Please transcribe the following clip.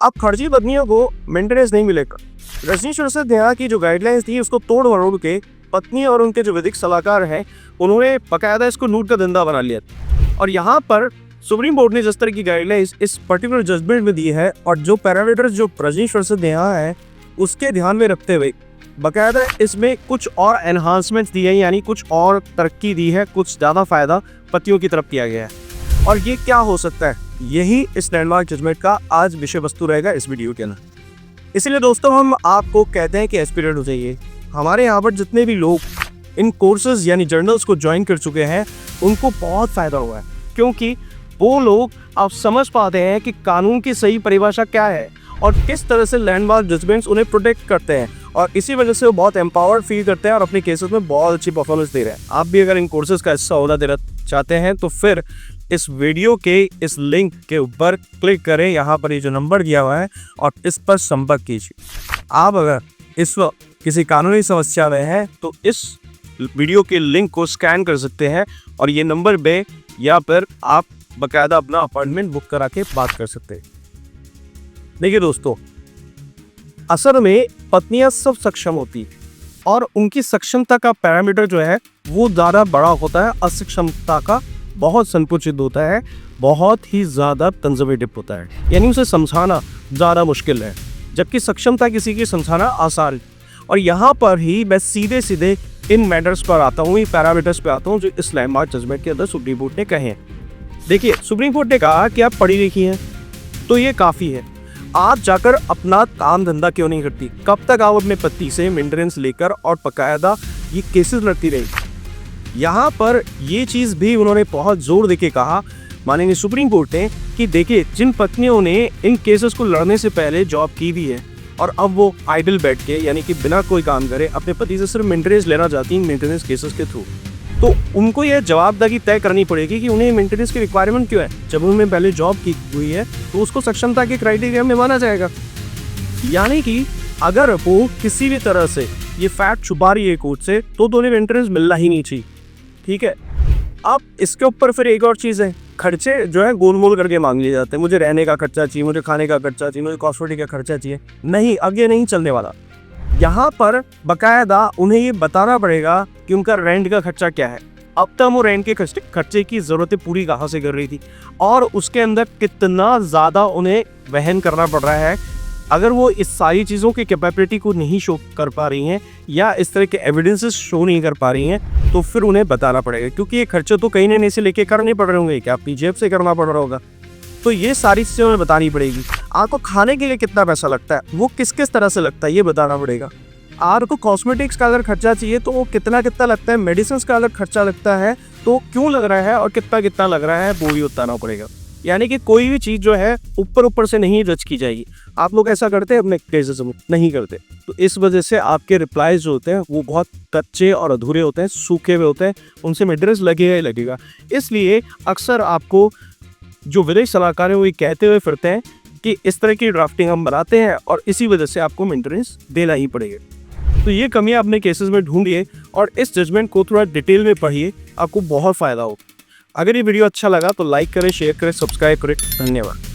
अब खर्ची पत्नियों को मेंटेनेंस नहीं मिलेगा। रजनीश अरशद नेहा की जो गाइडलाइंस थी उसको तोड़ मरोड़ के पत्नी और उनके जो विधिक सलाहकार हैं उन्होंने बकायदा इसको लूट का धंधा बना लिया। और यहाँ पर सुप्रीम कोर्ट ने जिस तरह की गाइडलाइंस इस पर्टिकुलर जजमेंट में दी है और जो पैरामीटर्स जो रजनीश अरशद नेहा है उसके ध्यान में रखते हुए बकायदा इसमें कुछ और एनहांसमेंट्स दी है, यानी कुछ और तरक्की दी है, कुछ ज़्यादा फायदा पतियों की तरफ किया गया है। और ये क्या हो सकता है, यही इस लैंडमार्क जजमेंट का आज विषय वस्तु रहेगा इस वीडियो के अंदर। इसलिए दोस्तों हम आपको कहते हैं कि एस्पिरेंट हो जाइए। हमारे यहाँ पर जितने भी लोग इन कोर्सेज यानी जर्नल्स को ज्वाइन कर चुके हैं उनको बहुत फ़ायदा हुआ है, क्योंकि वो लोग अब समझ पाते हैं कि कानून की सही परिभाषा क्या है और किस तरह से लैंडमार्क जजमेंट्स उन्हें प्रोटेक्ट करते हैं, और इसी वजह से वो बहुत एम्पावर्ड फील करते हैं और अपने केसेस में बहुत अच्छी परफॉर्मेंस दे रहे हैं। आप भी अगर इन कोर्सेज का हिस्सा होना देना चाहते हैं तो फिर इस वीडियो के इस लिंक के ऊपर क्लिक करें, यहाँ पर ये जो नंबर दिया हुआ है, और इस पर संपर्क कीजिए। आप अगर इस वक्त किसी कानूनी समस्या में हैं तो इस वीडियो के लिंक को स्कैन कर सकते हैं और ये नंबर पे या फिर आप बकायदा अपना अपॉइंटमेंट बुक करा के बात कर सकते हैं। देखिए दोस्तों, असल में पत्नियां सब सक्षम होती और उनकी सक्षमता का पैरामीटर जो है वो ज़्यादा बड़ा होता है, असक्षमता का बहुत संकुचित होता है, बहुत ही ज़्यादा कंजर्वेटिव होता है, यानी उसे समझाना ज़्यादा मुश्किल है, जबकि सक्षमता किसी की समझाना आसान है। और यहाँ पर ही मैं सीधे सीधे इन मैटर्स पर आता हूँ, इन पैरामीटर्स पर आता हूँ जो इस लैंडमार्क जजमेंट के अंदर सुप्रीम कोर्ट ने कहे हैं। देखिए, सुप्रीम कोर्ट ने कहा कि आप पढ़ी लिखी हैं तो ये काफ़ी है, आप जाकर अपना काम धंधा क्यों नहीं करती? कब तक आप अपने पति से मेंटेनेंस लेकर और बकायदा ये केसेस लड़ती रही? यहाँ पर ये चीज़ भी उन्होंने बहुत जोर देके कहा, मानेंगे सुप्रीम कोर्ट ने, कि देखिए जिन पत्नियों ने इन केसेस को लड़ने से पहले जॉब की भी है और अब वो आइडल बैठ के यानी कि बिना कोई काम करे अपने पति से सिर्फ मेंटेनेंस लेना चाहती हैं मेंटेनेंस केसेस के थ्रू, तो उनको यह जवाबदारी तय करनी पड़ेगी कि उन्हें मेंटेनेंस की रिक्वायरमेंट क्यों है। जब उन्होंने पहले जॉब की हुई है तो उसको सक्षमता के क्राइटेरिया में माना जाएगा। यानी कि अगर वो किसी भी तरह से ये फैक्ट छुपा रही है कोर्ट से तो उन्हें मेंटेनेंस मिलना ही नहीं चाहिए। ठीक है, अब इसके ऊपर फिर एक और चीज़ है, खर्चे जो है गोल मोल करके मांग लिए जाते हैं। मुझे रहने का खर्चा चाहिए, मुझे खाने का खर्चा चाहिए, मुझे कॉस्मेटिक का खर्चा चाहिए। नहीं, अब ये नहीं चलने वाला। यहाँ पर बकायदा उन्हें ये बताना पड़ेगा कि उनका रेंट का खर्चा क्या है। अब तक वो रेंट के खर्चे की ज़रूरतें पूरी कहाँ से कर रही थी और उसके अंदर कितना ज़्यादा उन्हें वहन करना पड़ रहा है। अगर वो इस सारी चीज़ों की कैपेबिलिटी को नहीं शो कर पा रही हैं या इस तरह के एविडेंसेस शो नहीं कर पा रही हैं तो फिर उन्हें बताना पड़ेगा, क्योंकि ये खर्चे तो कहीं ना से लेके करने पड़ रहे होंगे, क्या अपनी जेब से करना पड़ रहा होगा, तो ये सारी चीज़ें उन्हें बतानी पड़ेगी। आपको खाने के लिए कितना पैसा लगता है, वो किस किस तरह से लगता है, ये बताना पड़ेगा। आपको कॉस्मेटिक्स का अगर खर्चा चाहिए तो वो कितना कितना लगता है, मेडिसिन का अगर खर्चा लगता है तो क्यों लग रहा है और कितना कितना लग रहा है वो भी बताना पड़ेगा। यानी कि कोई भी चीज़ जो है ऊपर से नहीं जज की जाएगी। आप लोग ऐसा करते हैं अपने केसेस में? नहीं करते। तो इस वजह से आपके रिप्लाईज जो होते हैं वो बहुत कच्चे और अधूरे होते हैं, सूखे हुए होते हैं, उनसे मेंटेनेंस लगेगा ही लगेगा। इसलिए अक्सर आपको जो विदेश सलाहकार है वो ये कहते हुए फिरते हैं कि इस तरह की ड्राफ्टिंग हम बनाते हैं और इसी वजह से आपको मेंटेनेंस देना ही पड़ेगा। तो ये कमियां अपने केसेस में ढूंढिए और इस जजमेंट को थोड़ा डिटेल में पढ़िए, आपको बहुत फ़ायदा हो। अगर ये वीडियो अच्छा लगा तो लाइक करें, शेयर करें, सब्सक्राइब करें। धन्यवाद।